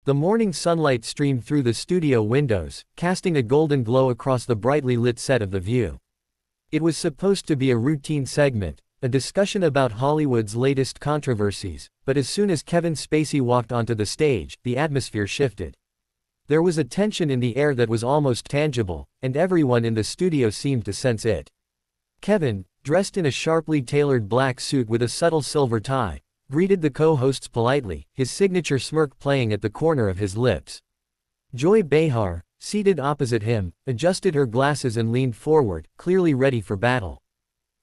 The morning sunlight streamed through the studio windows, casting a golden glow across the brightly lit set of The View. It was supposed to be a routine segment, a discussion about Hollywood's latest controversies, but as soon as Kevin Spacey walked onto the stage, the atmosphere shifted. There was a tension in the air that was almost tangible, and everyone in the studio seemed to sense it. Kevin, dressed in a sharply tailored black suit with a subtle silver tie, greeted the co-hosts politely, his signature smirk playing at the corner of his lips. Joy Behar, seated opposite him, adjusted her glasses and leaned forward, clearly ready for battle.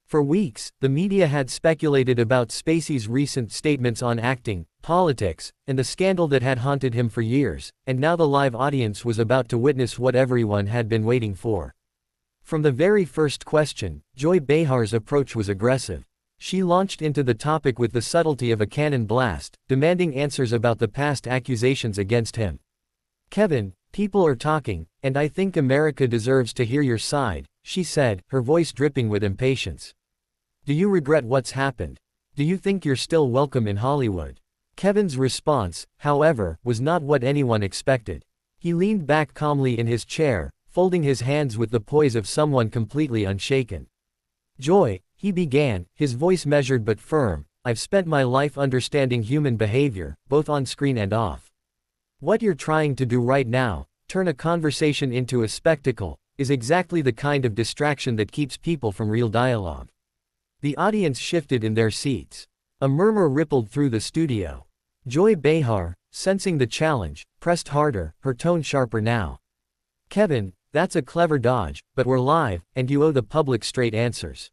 For weeks, the media had speculated about Spacey's recent statements on acting, politics, and the scandal that had haunted him for years, and now the live audience was about to witness what everyone had been waiting for. From the very first question, Joy Behar's approach was aggressive. She launched into the topic with the subtlety of a cannon blast, demanding answers about the past accusations against him. "Kevin, people are talking, and I think America deserves to hear your side," she said, her voice dripping with impatience. "Do you regret what's happened? Do you think you're still welcome in Hollywood?" Kevin's response, however, was not what anyone expected. He leaned back calmly in his chair, folding his hands with the poise of someone completely unshaken. "Joy," he began, his voice measured but firm, "I've spent my life understanding human behavior, both on screen and off. What you're trying to do right now, turn a conversation into a spectacle, is exactly the kind of distraction that keeps people from real dialogue." The audience shifted in their seats. A murmur rippled through the studio. Joy Behar, sensing the challenge, pressed harder, her tone sharper now. "Kevin, that's a clever dodge, but we're live, and you owe the public straight answers.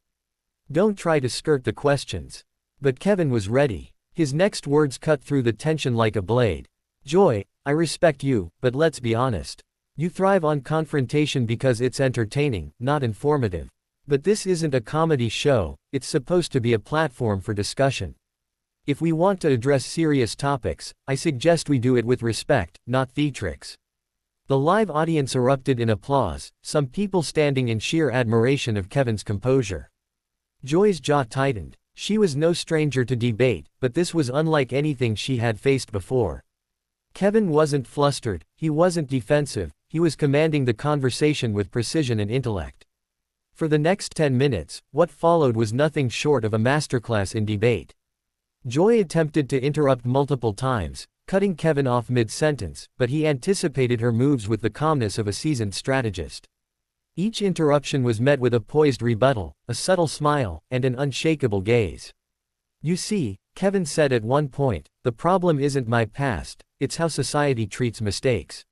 Don't try to skirt the questions." But Kevin was ready. His next words cut through the tension like a blade. "Joy, I respect you, but let's be honest. You thrive on confrontation because it's entertaining, not informative. But this isn't a comedy show, it's supposed to be a platform for discussion. If we want to address serious topics, I suggest we do it with respect, not theatrics." The live audience erupted in applause, some people standing in sheer admiration of Kevin's composure. Joy's jaw tightened. She was no stranger to debate, but this was unlike anything she had faced before. Kevin wasn't flustered, he wasn't defensive, he was commanding the conversation with precision and intellect. For the next 10 minutes, what followed was nothing short of a masterclass in debate. Joy attempted to interrupt multiple times, cutting Kevin off mid-sentence, but he anticipated her moves with the calmness of a seasoned strategist. Each interruption was met with a poised rebuttal, a subtle smile, and an unshakable gaze. "You see," Kevin said at one point, "the problem isn't my past, it's how society treats mistakes.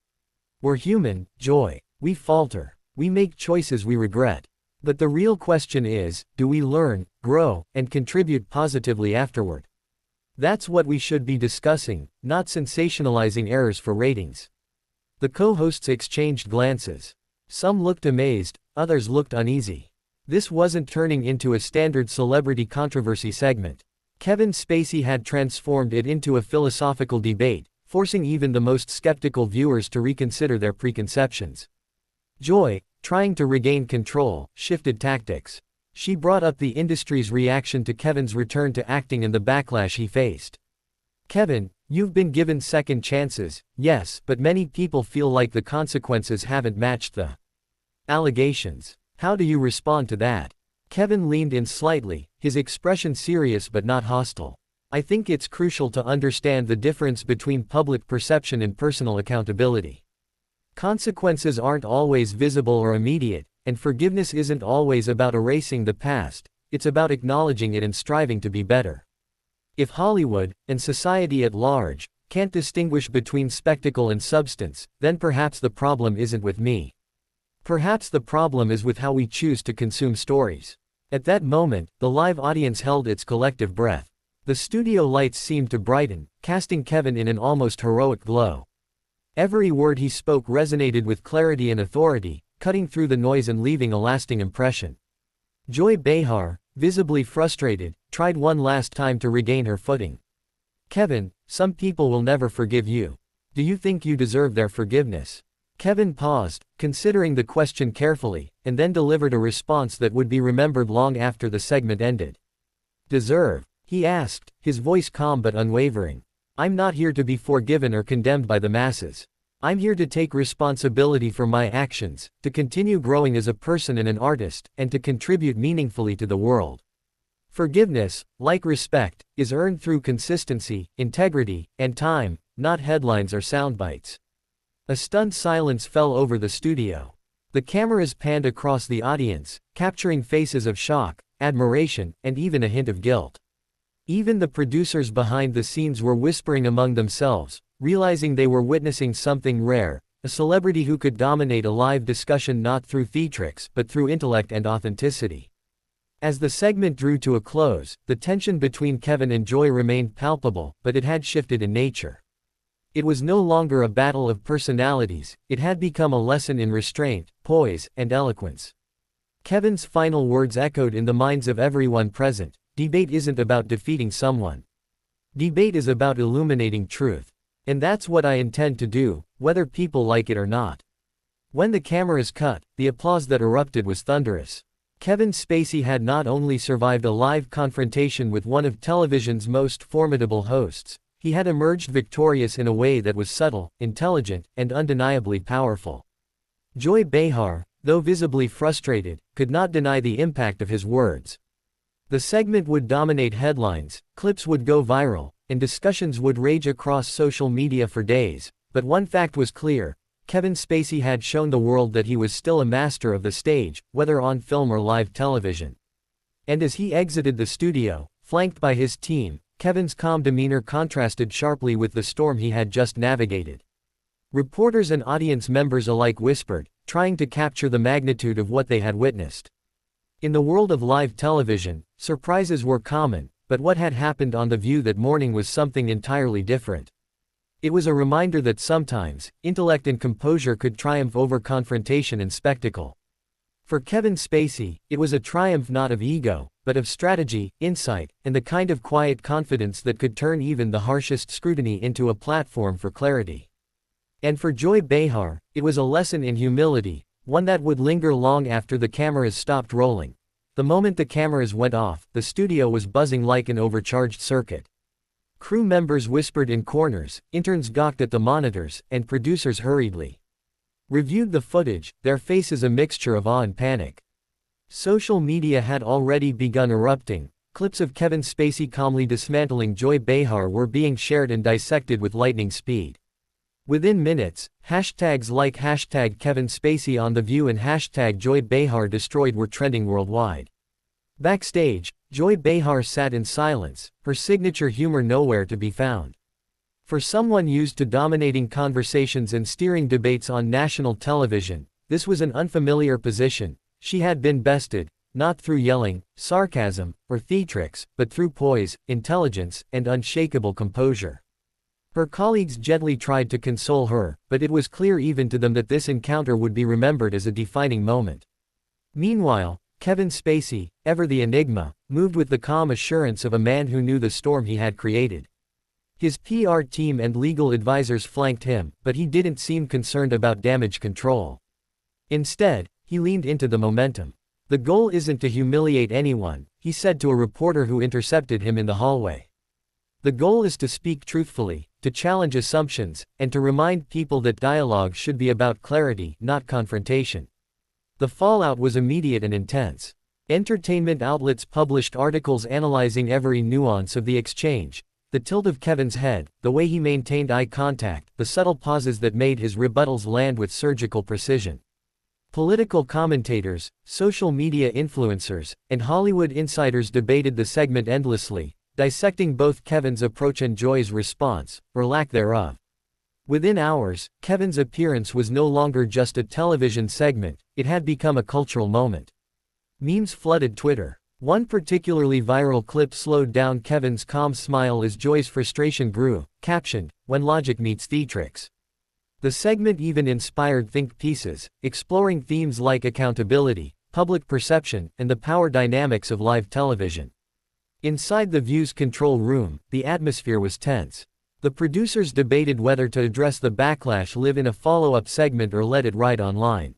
We're human, Joy. We falter. We make choices we regret. But the real question is, do we learn, grow, and contribute positively afterward? That's what we should be discussing, not sensationalizing errors for ratings." The co-hosts exchanged glances. Some looked amazed, others looked uneasy. This wasn't turning into a standard celebrity controversy segment. Kevin Spacey had transformed it into a philosophical debate, forcing even the most skeptical viewers to reconsider their preconceptions. Joy, trying to regain control, shifted tactics. She brought up the industry's reaction to Kevin's return to acting and the backlash he faced. "Kevin, you've been given second chances, yes, but many people feel like the consequences haven't matched the allegations. How do you respond to that?" Kevin leaned in slightly, his expression serious but not hostile. "I think it's crucial to understand the difference between public perception and personal accountability. Consequences aren't always visible or immediate, and forgiveness isn't always about erasing the past, it's about acknowledging it and striving to be better. If Hollywood, and society at large, can't distinguish between spectacle and substance, then perhaps the problem isn't with me. Perhaps the problem is with how we choose to consume stories." At that moment, the live audience held its collective breath. The studio lights seemed to brighten, casting Kevin in an almost heroic glow. Every word he spoke resonated with clarity and authority, cutting through the noise and leaving a lasting impression. Joy Behar, visibly frustrated, tried one last time to regain her footing. "Kevin, some people will never forgive you. Do you think you deserve their forgiveness?" Kevin paused, considering the question carefully, and then delivered a response that would be remembered long after the segment ended. "Deserve?" he asked, his voice calm but unwavering. I'm not here to be forgiven or condemned by the masses. I'm here to take responsibility for my actions, to continue growing as a person and an artist, and to contribute meaningfully to the world. Forgiveness, like respect, is earned through consistency, integrity, and time, not headlines or soundbites. A stunned silence fell over the studio. The cameras panned across the audience, capturing faces of shock, admiration, and even a hint of guilt. Even the producers behind the scenes were whispering among themselves, realizing they were witnessing something rare, a celebrity who could dominate a live discussion not through theatrics but through intellect and authenticity. As the segment drew to a close, the tension between Kevin and Joy remained palpable, but it had shifted in nature. It was no longer a battle of personalities, it had become a lesson in restraint, poise, and eloquence. Kevin's final words echoed in the minds of everyone present: debate isn't about defeating someone. Debate is about illuminating truth. And that's what I intend to do, whether people like it or not. When the cameras cut, the applause that erupted was thunderous. Kevin Spacey had not only survived a live confrontation with one of television's most formidable hosts, he had emerged victorious in a way that was subtle, intelligent, and undeniably powerful. Joy Behar, though visibly frustrated, could not deny the impact of his words. The segment would dominate headlines, clips would go viral, and discussions would rage across social media for days, but one fact was clear: Kevin Spacey had shown the world that he was still a master of the stage, whether on film or live television. And as he exited the studio, flanked by his team, Kevin's calm demeanor contrasted sharply with the storm he had just navigated. Reporters and audience members alike whispered, trying to capture the magnitude of what they had witnessed. In the world of live television, surprises were common, but what had happened on The View that morning was something entirely different. It was a reminder that sometimes, intellect and composure could triumph over confrontation and spectacle. For Kevin Spacey, it was a triumph not of ego, but of strategy, insight, and the kind of quiet confidence that could turn even the harshest scrutiny into a platform for clarity. And for Joy Behar, it was a lesson in humility, one that would linger long after the cameras stopped rolling. The moment the cameras went off, the studio was buzzing like an overcharged circuit. Crew members whispered in corners, interns gawked at the monitors, and producers hurriedly reviewed the footage, their faces a mixture of awe and panic. Social media had already begun erupting. Clips of Kevin Spacey calmly dismantling Joy Behar were being shared and dissected with lightning speed. Within minutes, hashtags like #Kevin Spacey on The View and #Joy Behar destroyed were trending worldwide. Backstage, Joy Behar sat in silence, her signature humor nowhere to be found. For someone used to dominating conversations and steering debates on national television, this was an unfamiliar position. She had been bested, not through yelling, sarcasm, or theatrics, but through poise, intelligence, and unshakable composure. Her colleagues gently tried to console her, but it was clear even to them that this encounter would be remembered as a defining moment. Meanwhile, Kevin Spacey, ever the enigma, moved with the calm assurance of a man who knew the storm he had created. His PR team and legal advisors flanked him, but he didn't seem concerned about damage control. Instead, he leaned into the momentum. "The goal isn't to humiliate anyone," he said to a reporter who intercepted him in the hallway. "The goal is to speak truthfully, to challenge assumptions, and to remind people that dialogue should be about clarity, not confrontation." The fallout was immediate and intense. Entertainment outlets published articles analyzing every nuance of the exchange: the tilt of Kevin's head, the way he maintained eye contact, the subtle pauses that made his rebuttals land with surgical precision. Political commentators, social media influencers, and Hollywood insiders debated the segment endlessly, dissecting both Kevin's approach and Joy's response, or lack thereof. Within hours, Kevin's appearance was no longer just a television segment, it had become a cultural moment. Memes flooded Twitter. One particularly viral clip slowed down Kevin's calm smile as Joy's frustration grew, captioned, "When logic meets theatrics." The segment even inspired think pieces, exploring themes like accountability, public perception, and the power dynamics of live television. Inside The View's control room, the atmosphere was tense. The producers debated whether to address the backlash live in a follow-up segment or let it ride online.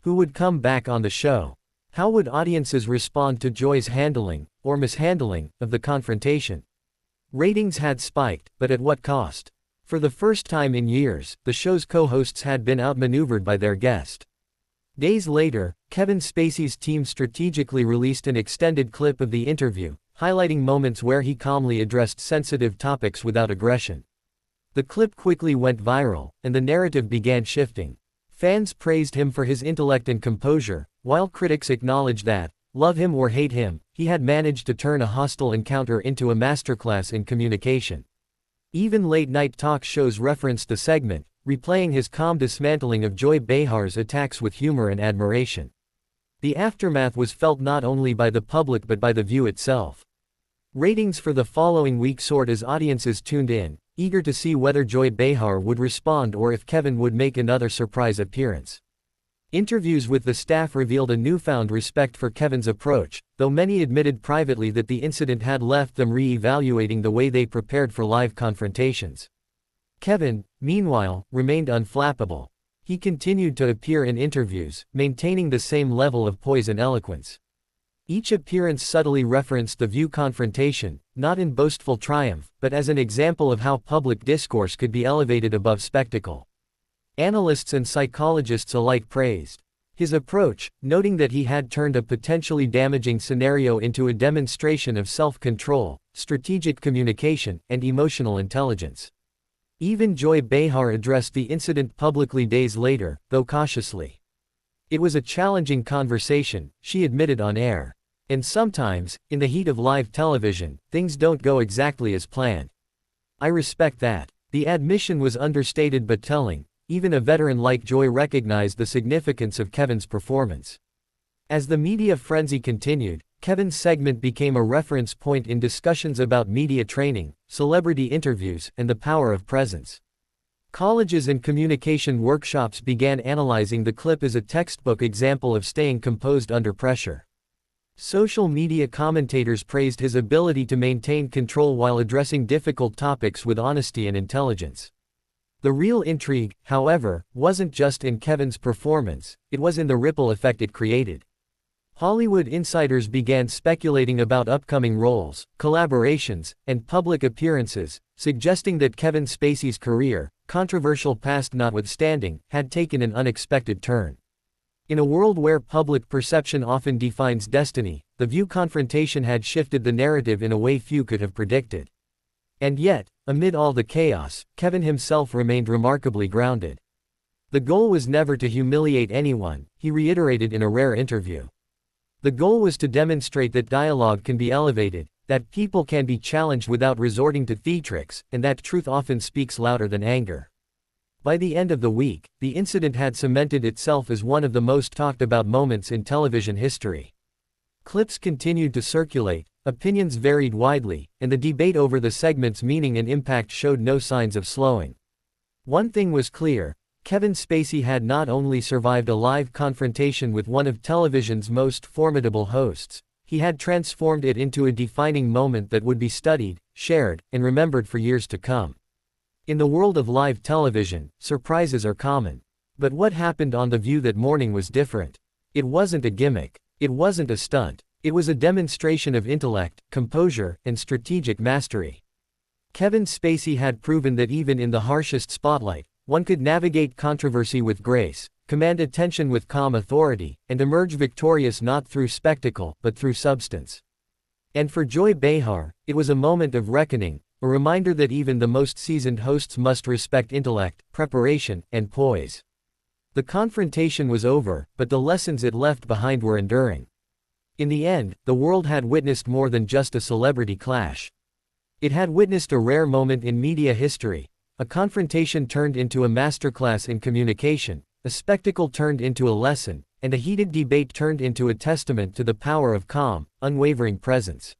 Who would come back on the show? How would audiences respond to Joy's handling, or mishandling, of the confrontation? Ratings had spiked, but at what cost? For the first time in years, the show's co-hosts had been outmaneuvered by their guest. Days later, Kevin Spacey's team strategically released an extended clip of the interview, highlighting moments where he calmly addressed sensitive topics without aggression. The clip quickly went viral, and the narrative began shifting. Fans praised him for his intellect and composure, while critics acknowledged that, love him or hate him, he had managed to turn a hostile encounter into a masterclass in communication. Even late-night talk shows referenced the segment, replaying his calm dismantling of Joy Behar's attacks with humor and admiration. The aftermath was felt not only by the public but by the View itself. Ratings for the following week soared as audiences tuned in, eager to see whether Joy Behar would respond or if Kevin would make another surprise appearance. Interviews with the staff revealed a newfound respect for Kevin's approach, though many admitted privately that the incident had left them re-evaluating the way they prepared for live confrontations. Kevin, meanwhile, remained unflappable. He continued to appear in interviews, maintaining the same level of poise and eloquence. Each appearance subtly referenced the View confrontation, not in boastful triumph, but as an example of how public discourse could be elevated above spectacle. Analysts and psychologists alike praised his approach, noting that he had turned a potentially damaging scenario into a demonstration of self-control, strategic communication, and emotional intelligence. Even Joy Behar addressed the incident publicly days later, though cautiously. It was a challenging conversation, she admitted on air. And sometimes, in the heat of live television, things don't go exactly as planned. I respect that. The admission was understated but telling. Even a veteran like Joy recognized the significance of Kevin's performance. As the media frenzy continued, Kevin's segment became a reference point in discussions about media training, celebrity interviews, and the power of presence. Colleges and communication workshops began analyzing the clip as a textbook example of staying composed under pressure. Social media commentators praised his ability to maintain control while addressing difficult topics with honesty and intelligence. The real intrigue, however, wasn't just in Kevin's performance, it was in the ripple effect it created. Hollywood insiders began speculating about upcoming roles, collaborations, and public appearances, suggesting that Kevin Spacey's career, controversial past notwithstanding, had taken an unexpected turn. In a world where public perception often defines destiny, the View confrontation had shifted the narrative in a way few could have predicted. And yet, amid all the chaos, Kevin himself remained remarkably grounded. The goal was never to humiliate anyone, he reiterated in a rare interview. The goal was to demonstrate that dialogue can be elevated, that people can be challenged without resorting to theatrics, and that truth often speaks louder than anger. By the end of the week, the incident had cemented itself as one of the most talked about moments in television history. Clips continued to circulate, opinions varied widely, and the debate over the segment's meaning and impact showed no signs of slowing. One thing was clear: Kevin Spacey had not only survived a live confrontation with one of television's most formidable hosts, he had transformed it into a defining moment that would be studied, shared, and remembered for years to come. In the world of live television, surprises are common. But what happened on The View that morning was different. It wasn't a gimmick. It wasn't a stunt. It was a demonstration of intellect, composure, and strategic mastery. Kevin Spacey had proven that even in the harshest spotlight, one could navigate controversy with grace, command attention with calm authority, and emerge victorious not through spectacle, but through substance. And for Joy Behar, it was a moment of reckoning, a reminder that even the most seasoned hosts must respect intellect, preparation, and poise. The confrontation was over, but the lessons it left behind were enduring. In the end, the world had witnessed more than just a celebrity clash. It had witnessed a rare moment in media history, a confrontation turned into a masterclass in communication, a spectacle turned into a lesson, and a heated debate turned into a testament to the power of calm, unwavering presence.